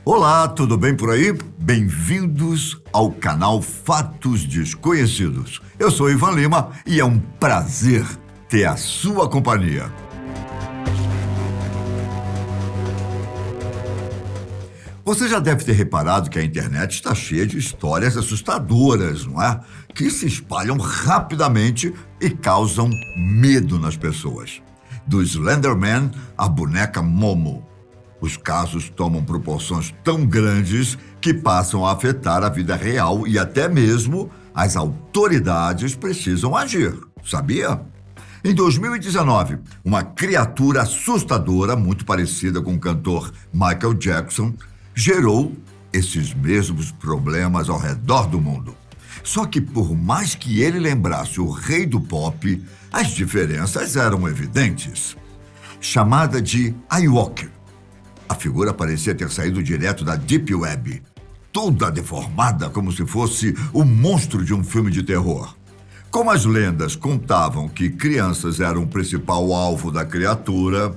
Olá, tudo bem por aí? Bem-vindos ao canal Fatos Desconhecidos. Eu sou Ivan Lima e é um prazer ter a sua companhia. Você já deve ter reparado que a internet está cheia de histórias assustadoras, não é? Que se espalham rapidamente e causam medo nas pessoas. Do Slenderman à boneca Momo. Os casos tomam proporções tão grandes que passam a afetar a vida real e até mesmo as autoridades precisam agir, sabia? Em 2019, uma criatura assustadora, muito parecida com o cantor Michael Jackson, gerou esses mesmos problemas ao redor do mundo. Só que por mais que ele lembrasse o rei do pop, as diferenças eram evidentes. Chamada de Ewok, a figura parecia ter saído direto da Deep Web, toda deformada como se fosse o monstro de um filme de terror. Como as lendas contavam que crianças eram o principal alvo da criatura,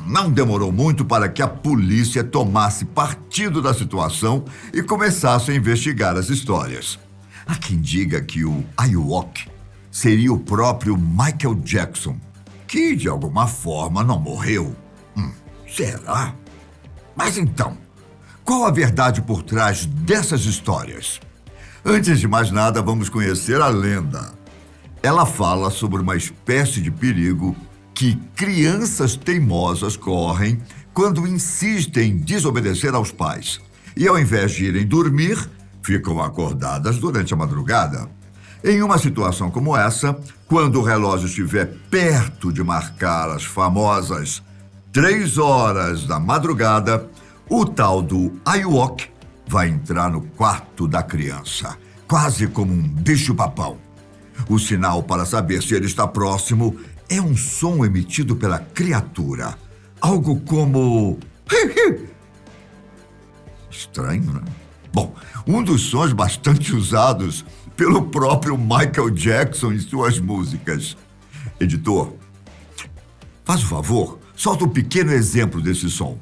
não demorou muito para que a polícia tomasse partido da situação e começasse a investigar as histórias. Há quem diga que o Ewok seria o próprio Michael Jackson, que de alguma forma não morreu. Será? Mas então, qual a verdade por trás dessas histórias? Antes de mais nada, vamos conhecer a lenda. Ela fala sobre uma espécie de perigo que crianças teimosas correm quando insistem em desobedecer aos pais. E ao invés de irem dormir, ficam acordadas durante a madrugada. Em uma situação como essa, quando o relógio estiver perto de marcar as famosas 3 horas da madrugada, o tal do Ewok vai entrar no quarto da criança, quase como um bicho-papão. O sinal para saber se ele está próximo é um som emitido pela criatura, algo como... Estranho, né? Bom, um dos sons bastante usados pelo próprio Michael Jackson em suas músicas. Editor, faz o favor, solta um pequeno exemplo desse som.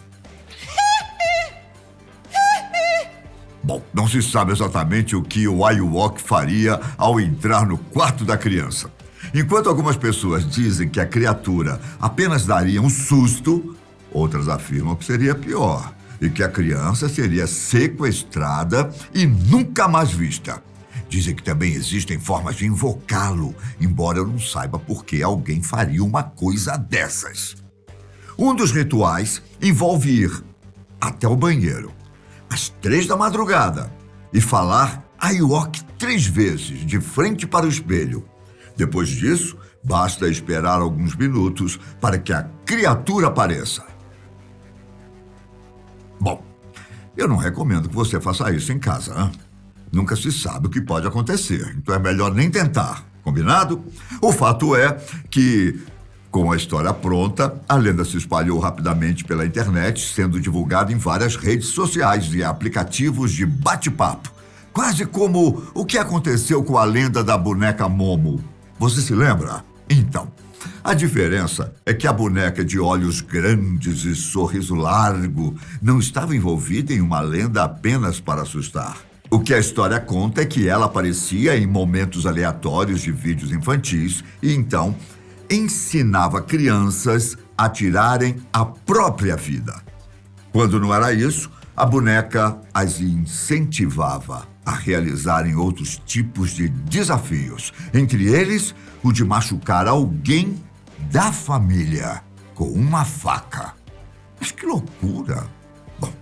Bom, não se sabe exatamente o que o Ewok faria ao entrar no quarto da criança. Enquanto algumas pessoas dizem que a criatura apenas daria um susto, outras afirmam que seria pior e que a criança seria sequestrada e nunca mais vista. Dizem que também existem formas de invocá-lo, embora eu não saiba por que alguém faria uma coisa dessas. Um dos rituais envolve ir até o banheiro, às 3 da madrugada, e falar Ewok 3 vezes, de frente para o espelho. Depois disso, basta esperar alguns minutos para que a criatura apareça. Bom, eu não recomendo que você faça isso em casa, hein? Nunca se sabe o que pode acontecer, então é melhor nem tentar, combinado? O fato é que, com a história pronta, a lenda se espalhou rapidamente pela internet, sendo divulgada em várias redes sociais e aplicativos de bate-papo. Quase como o que aconteceu com a lenda da boneca Momo. Você se lembra? Então, a diferença é que a boneca de olhos grandes e sorriso largo não estava envolvida em uma lenda apenas para assustar. O que a história conta é que ela aparecia em momentos aleatórios de vídeos infantis e então ensinava crianças a tirarem a própria vida. Quando não era isso, a boneca as incentivava a realizarem outros tipos de desafios, entre eles o de machucar alguém da família com uma faca. Mas que loucura! Bom,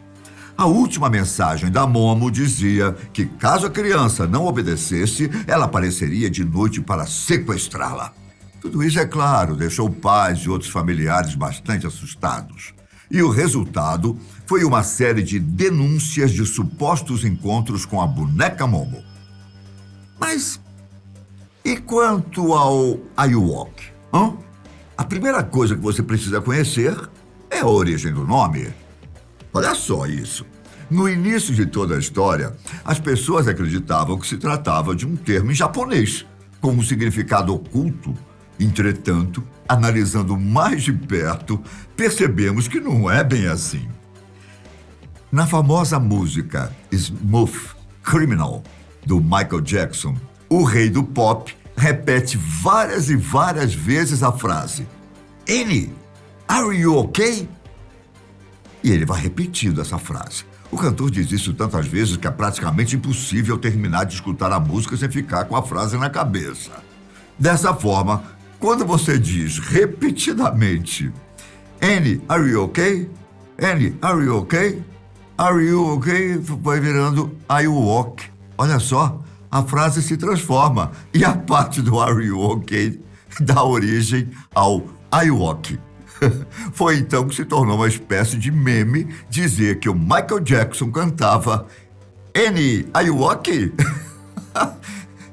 a última mensagem da Momo dizia que caso a criança não obedecesse, ela apareceria de noite para sequestrá-la. Tudo isso, é claro, deixou pais e outros familiares bastante assustados. E o resultado foi uma série de denúncias de supostos encontros com a boneca Momo. Mas e quanto ao Ewok? A primeira coisa que você precisa conhecer é a origem do nome. Olha só isso. No início de toda a história, as pessoas acreditavam que se tratava de um termo em japonês, com um significado oculto. Entretanto, analisando mais de perto, percebemos que não é bem assim. Na famosa música Smooth Criminal, do Michael Jackson, o rei do pop repete várias e várias vezes a frase "Annie, are you okay?" E ele vai repetindo essa frase. O cantor diz isso tantas vezes que é praticamente impossível terminar de escutar a música sem ficar com a frase na cabeça. Dessa forma, quando você diz repetidamente "Annie, are you okay? Annie, are you okay? Are you okay?" vai virando "Are you ok?" Olha só, a frase se transforma e a parte do "Are you okay?" dá origem ao "Are you ok?" Foi então que se tornou uma espécie de meme dizer que o Michael Jackson cantava "Annie, are you ok?"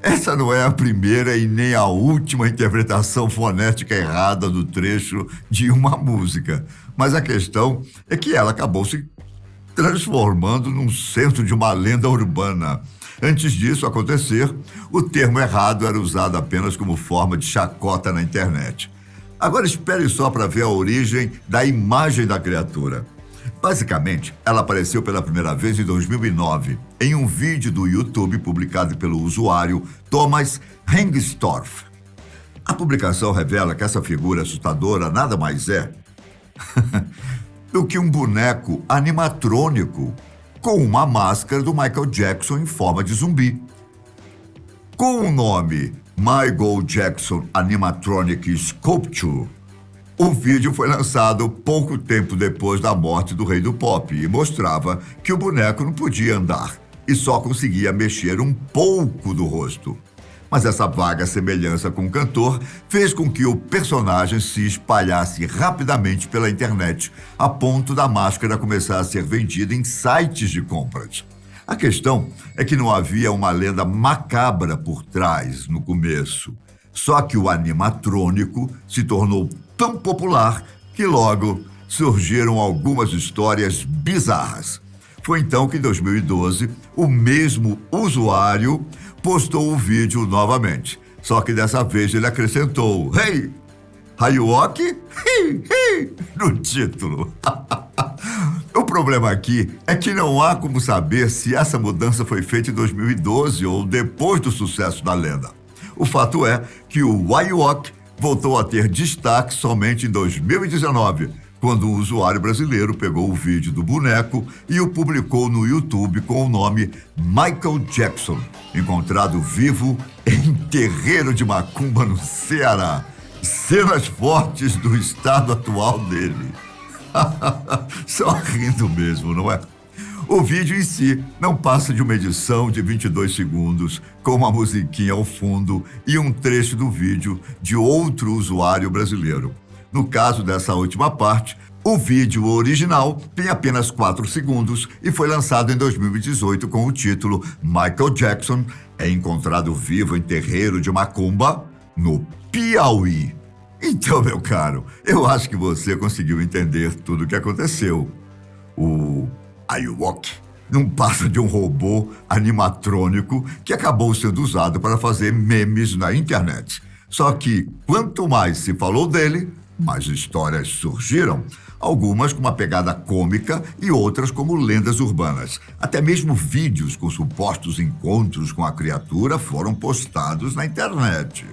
Essa não é a primeira e nem a última interpretação fonética errada do trecho de uma música, mas a questão é que ela acabou se transformando num centro de uma lenda urbana. Antes disso acontecer, o termo errado era usado apenas como forma de chacota na internet. Agora espere só para ver a origem da imagem da criatura. Basicamente, ela apareceu pela primeira vez em 2009, em um vídeo do YouTube publicado pelo usuário Thomas Rengstorff. A publicação revela que essa figura assustadora nada mais é do que um boneco animatrônico com uma máscara do Michael Jackson em forma de zumbi. Com o nome Michael Jackson Animatronic Sculpture, o vídeo foi lançado pouco tempo depois da morte do rei do pop e mostrava que o boneco não podia andar e só conseguia mexer um pouco do rosto. Mas essa vaga semelhança com o cantor fez com que o personagem se espalhasse rapidamente pela internet, a ponto da máscara começar a ser vendida em sites de compras. A questão é que não havia uma lenda macabra por trás no começo. Só que o animatrônico se tornou tão popular que logo surgiram algumas histórias bizarras. Foi então que, em 2012, o mesmo usuário postou o vídeo novamente. Só que dessa vez ele acrescentou "Hey, are you ok?" no título. O problema aqui é que não há como saber se essa mudança foi feita em 2012 ou depois do sucesso da lenda. O fato é que o "Are you ok?" voltou a ter destaque somente em 2019, quando um usuário brasileiro pegou o vídeo do boneco e o publicou no YouTube com o nome Michael Jackson, encontrado vivo em terreiro de macumba no Ceará. Cenas fortes do estado atual dele. Só rindo mesmo, não é? O vídeo em si não passa de uma edição de 22 segundos, com uma musiquinha ao fundo e um trecho do vídeo de outro usuário brasileiro. No caso dessa última parte, o vídeo original tem apenas 4 segundos e foi lançado em 2018 com o título Michael Jackson é encontrado vivo em terreiro de macumba no Piauí. Então, meu caro, eu acho que você conseguiu entender tudo o que aconteceu. O "Are you ok?" não passa de um robô animatrônico que acabou sendo usado para fazer memes na internet. Só que, quanto mais se falou dele, mais histórias surgiram. Algumas com uma pegada cômica e outras como lendas urbanas. Até mesmo vídeos com supostos encontros com a criatura foram postados na internet.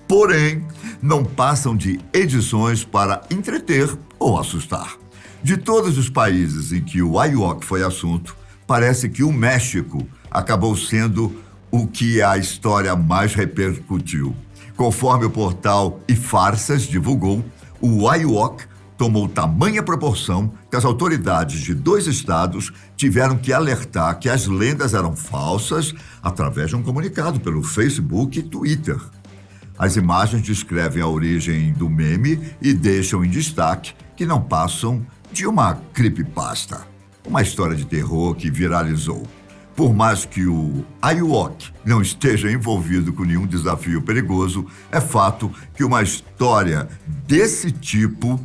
Porém, não passam de edições para entreter ou assustar. De todos os países em que o "Are you ok?" foi assunto, parece que o México acabou sendo o que a história mais repercutiu. Conforme o portal iFarsas divulgou, o "Are you ok?" tomou tamanha proporção que as autoridades de 2 estados tiveram que alertar que as lendas eram falsas através de um comunicado pelo Facebook e Twitter. As imagens descrevem a origem do meme e deixam em destaque que não passam de uma creepypasta, uma história de terror que viralizou. Por mais que o "Are you ok?" não esteja envolvido com nenhum desafio perigoso, é fato que uma história desse tipo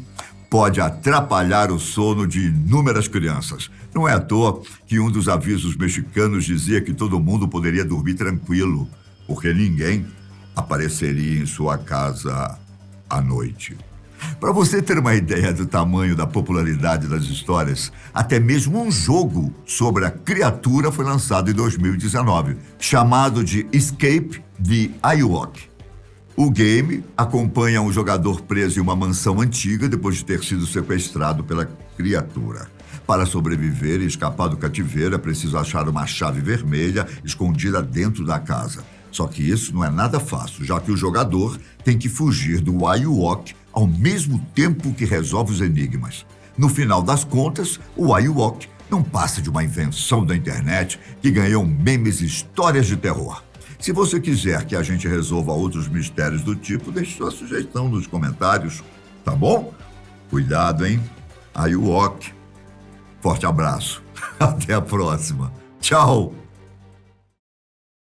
pode atrapalhar o sono de inúmeras crianças. Não é à toa que um dos avisos mexicanos dizia que todo mundo poderia dormir tranquilo, porque ninguém apareceria em sua casa à noite. Para você ter uma ideia do tamanho da popularidade das histórias, até mesmo um jogo sobre a criatura foi lançado em 2019, chamado de Escape the Ewok. O game acompanha um jogador preso em uma mansão antiga depois de ter sido sequestrado pela criatura. Para sobreviver e escapar do cativeiro, é preciso achar uma chave vermelha escondida dentro da casa. Só que isso não é nada fácil, já que o jogador tem que fugir do Ewok ao mesmo tempo que resolve os enigmas. No final das contas, o Ewok não passa de uma invenção da internet que ganhou memes e histórias de terror. Se você quiser que a gente resolva outros mistérios do tipo, deixe sua sugestão nos comentários, tá bom? Cuidado, hein? Ewok. Forte abraço. Até a próxima. Tchau!